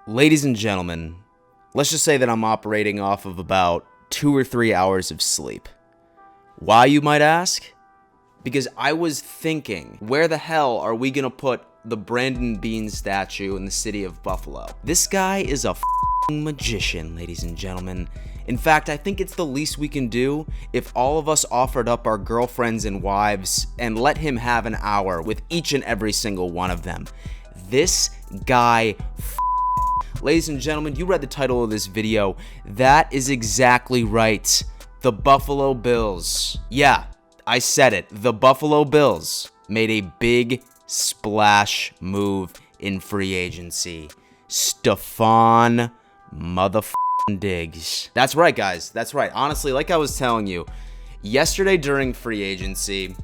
Ladies and gentlemen, let's just say that I'm operating off of about 2 or 3 hours of sleep. Why, you might ask? Because I was thinking, where the hell are we gonna put the Brandon Beane statue in the city of Buffalo? This guy is a f***ing magician, ladies and gentlemen. In fact, I think it's the least we can do if all of us offered up our girlfriends and wives and let him have an hour with each and every single one of them. This guy Ladies and gentlemen, you read the title of this video. That is exactly right. The Buffalo Bills. Yeah, I said it. The Buffalo Bills made a big splash move in free agency. Stefon motherfucking Diggs. That's right, guys. That's right. Honestly, like I was telling you, yesterday during free agency,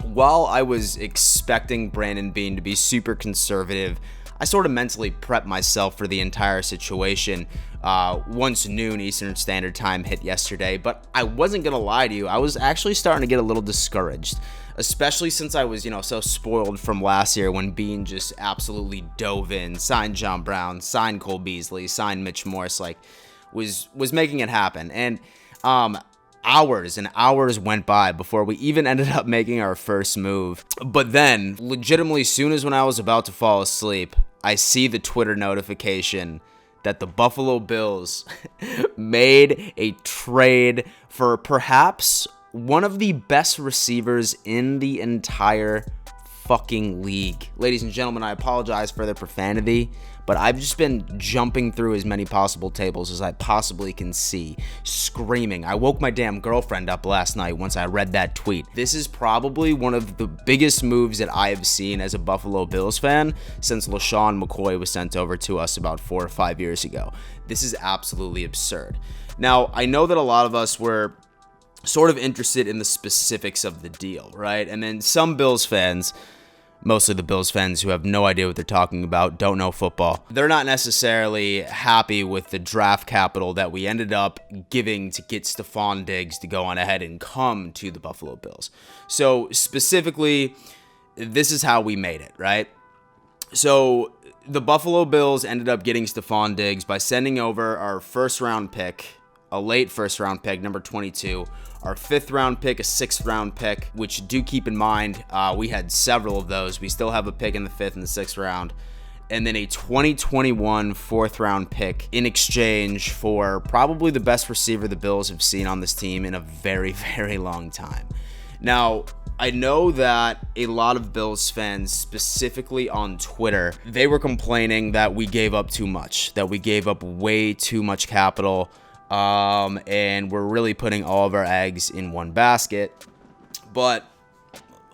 while I was expecting Brandon Beane to be super conservative, I sort of mentally prepped myself for the entire situation once noon Eastern Standard Time hit yesterday, but I wasn't going to lie to you. I was actually starting to get a little discouraged, especially since I was, so spoiled from last year when Beane just absolutely dove in, signed John Brown, signed Cole Beasley, signed Mitch Morse, was making it happen. And hours and hours went by before we even ended up making our first move. But then, legitimately, soon as when I was about to fall asleep, I see the Twitter notification that the Buffalo Bills made a trade for perhaps one of the best receivers in the entire fucking league. Ladies and gentlemen, I apologize for the profanity, but I've just been jumping through as many possible tables as I possibly can see, screaming. I woke my damn girlfriend up last night once I read that tweet. This is probably one of the biggest moves that I have seen as a Buffalo Bills fan since LaShawn McCoy was sent over to us about 4 or 5 years ago. This is absolutely absurd. Now, I know that a lot of us were sort of interested in the specifics of the deal, right? And then some Bills fans, mostly the Bills fans who have no idea what they're talking about, don't know football, they're not necessarily happy with the draft capital that we ended up giving to get Stefon Diggs to go on ahead and come to the Buffalo Bills. So specifically, this is how we made it, right? So the Buffalo Bills ended up getting Stefon Diggs by sending over our first-round pick, a late first-round pick, number 22, our 5th round pick, a 6th round pick, which do keep in mind, we had several of those. We still have a pick in the 5th and the 6th round, and then a 2021 4th round pick in exchange for probably the best receiver the Bills have seen on this team in a very, very long time. Now, I know that a lot of Bills fans, specifically on Twitter, they were complaining that we gave up too much, that we gave up way too much capital, and we're really putting all of our eggs in one basket. But,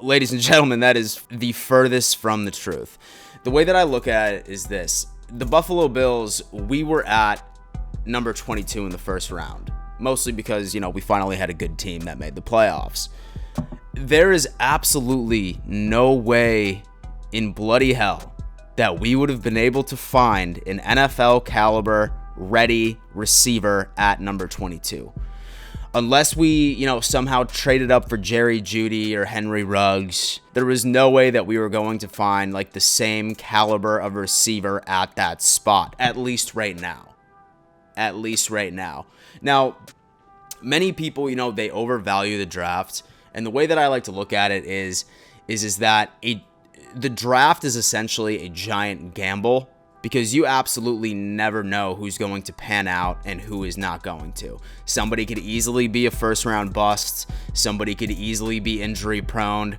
ladies and gentlemen, that is the furthest from the truth. The way that I look at it is this. The Buffalo Bills, we were at number 22 in the first round, mostly because, we finally had a good team that made the playoffs. There is absolutely no way in bloody hell that we would have been able to find an NFL caliber ready receiver at number 22. Unless we, somehow traded up for Jerry Jeudy or Henry Ruggs, there was no way that we were going to find the same caliber of receiver at that spot, at least right now. At least right now. Now, many people, they overvalue the draft, and the way that I like to look at it is that the draft is essentially a giant gamble, because you absolutely never know who's going to pan out and who is not going to. Somebody could easily be a first-round bust. Somebody could easily be injury-prone.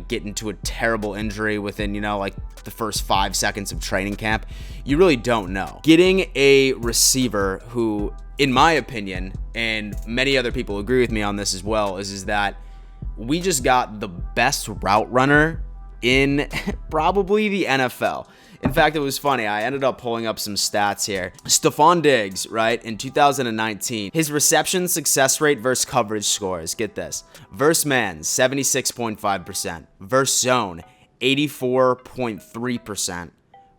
Get into a terrible injury within, the first 5 seconds of training camp. You really don't know. Getting a receiver who, in my opinion, and many other people agree with me on this as well, is that we just got the best route runner in probably the NFL. In fact, it was funny. I ended up pulling up some stats here. Stefon Diggs, right, in 2019, his reception success rate versus coverage scores, get this, versus man, 76.5%, versus zone, 84.3%,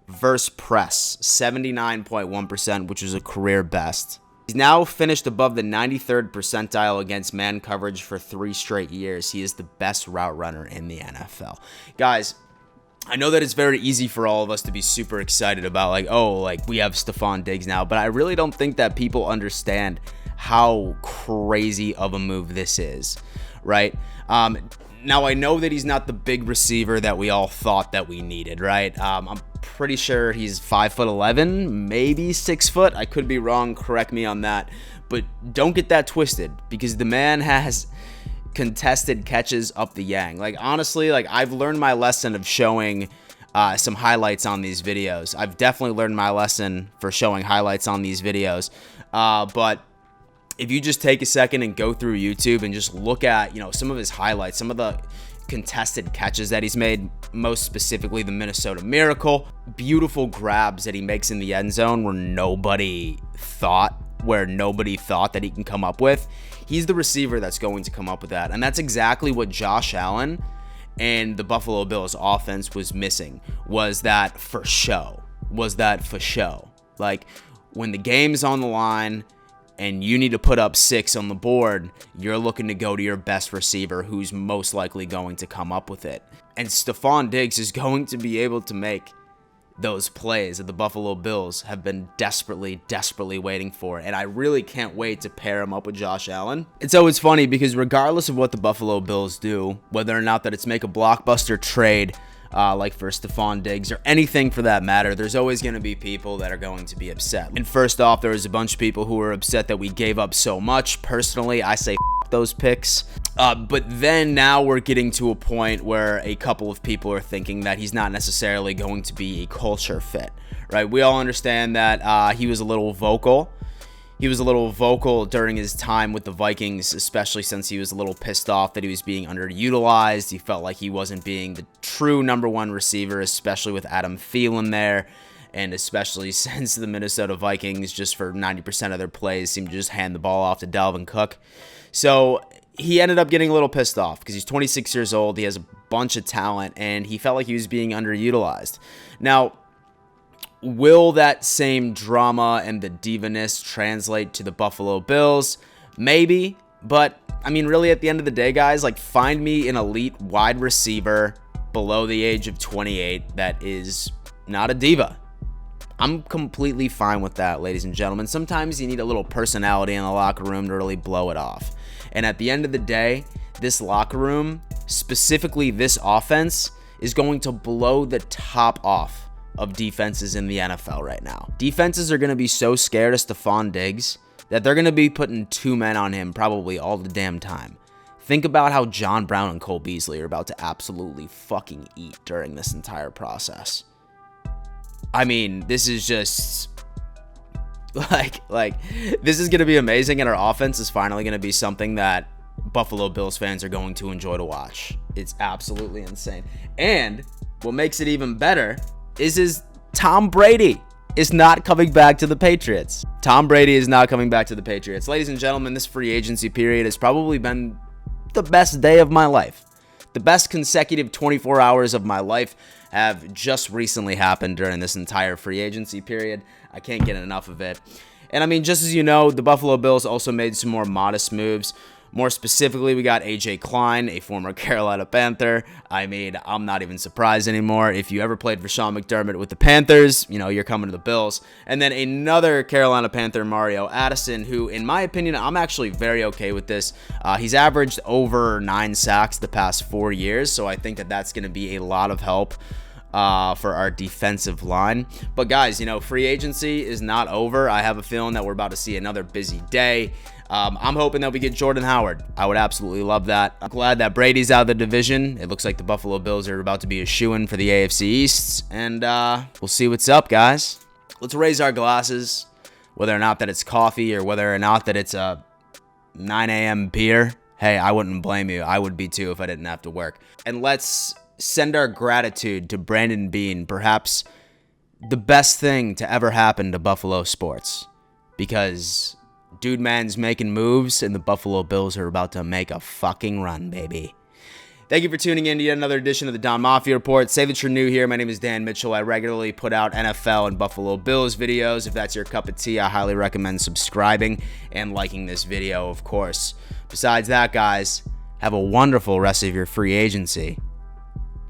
versus press, 79.1%, which was a career best. He's now finished above the 93rd percentile against man coverage for 3 straight years. He is the best route runner in the NFL. Guys, I know that it's very easy for all of us to be super excited about, like, oh, like, we have Stefon Diggs now, but I really don't think that people understand how crazy of a move this is, right? Now, I know that he's not the big receiver that we all thought that we needed, right? I'm pretty sure he's 5'11", maybe 6 foot. I could be wrong. Correct me on that. But don't get that twisted, because the man has contested catches up the yang. Like, honestly, like, I've learned my lesson of showing some highlights on these videos. I've definitely learned my lesson for showing highlights on these videos. But if you just take a second and go through YouTube and just look at, some of his highlights, some of the contested catches that he's made, most specifically the Minnesota Miracle, beautiful grabs that he makes in the end zone where nobody thought that he can come up with. He's the receiver that's going to come up with that. And that's exactly what Josh Allen and the Buffalo Bills offense was missing, was that for show. Like, when the game's on the line and you need to put up 6 on the board, you're looking to go to your best receiver who's most likely going to come up with it. And Stefon Diggs is going to be able to make those plays that the Buffalo Bills have been desperately waiting for. And I really can't wait to pair him up with Josh Allen. And so it's funny because regardless of what the Buffalo Bills do, whether or not that it's make a blockbuster trade, like for Stefon Diggs or anything for that matter, there's always going to be people that are going to be upset. And first off, there was a bunch of people who were upset that we gave up so much. Personally, I say those picks. But then now we're getting to a point where a couple of people are thinking that he's not necessarily going to be a culture fit, right? We all understand that he was a little vocal. He was a little vocal during his time with the Vikings, especially since he was a little pissed off that he was being underutilized. He felt like he wasn't being the true number one receiver, especially with Adam Thielen there, and especially since the Minnesota Vikings, just for 90% of their plays, seem to just hand the ball off to Dalvin Cook. So he ended up getting a little pissed off because he's 26 years old. He has a bunch of talent, and he felt like he was being underutilized. Now, will that same drama and the divaness translate to the Buffalo Bills? Maybe, but I mean, really at the end of the day, guys, like, find me an elite wide receiver below the age of 28 that is not a diva. I'm completely fine with that, ladies and gentlemen. Sometimes you need a little personality in the locker room to really blow it off. And at the end of the day, this locker room, specifically this offense, is going to blow the top off of defenses in the NFL right now. Defenses are going to be so scared of Stefon Diggs that they're going to be putting 2 men on him probably all the damn time. Think about how John Brown and Cole Beasley are about to absolutely fucking eat during this entire process. I mean, this is just like this is going to be amazing, and our offense is finally going to be something that Buffalo Bills fans are going to enjoy to watch. It's absolutely insane. And what makes it even better is Tom Brady is not coming back to the Patriots. Tom Brady is not coming back to the Patriots. Ladies and gentlemen, this free agency period has probably been the best day of my life. The best consecutive 24 hours of my life have just recently happened during this entire free agency period. I can't get enough of it. And I mean, just as you know, the Buffalo Bills also made some more modest moves. More specifically, we got A.J. Klein, a former Carolina Panther. I mean, I'm not even surprised anymore. If you ever played for Sean McDermott with the Panthers, you're coming to the Bills. And then another Carolina Panther, Mario Addison, who, in my opinion, I'm actually very okay with this. He's averaged over 9 sacks the past 4 years, so I think that that's going to be a lot of help for our defensive line. But guys, free agency is not over. I have a feeling that we're about to see another busy day. I'm hoping that we get Jordan Howard. I would absolutely love that. I'm glad that Brady's out of the division. It looks like the Buffalo Bills are about to be a shoo-in for the AFC East. And we'll see what's up, guys. Let's raise our glasses, whether or not that it's coffee or whether or not that it's a 9 a.m. beer. Hey, I wouldn't blame you. I would be too if I didn't have to work. And let's send our gratitude to Brandon Beane, perhaps the best thing to ever happen to Buffalo sports. Because dude man's making moves, and the Buffalo Bills are about to make a fucking run, baby. Thank you for tuning in to yet another edition of the Don Mafia Report. Say that you're new here. My name is Dan Mitchell. I regularly put out NFL and Buffalo Bills videos. If that's your cup of tea, I highly recommend subscribing and liking this video, of course. Besides that, guys, have a wonderful rest of your free agency,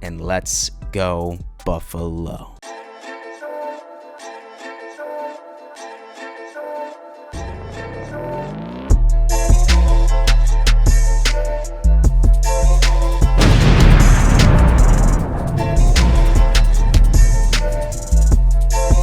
and let's Go Buffalo.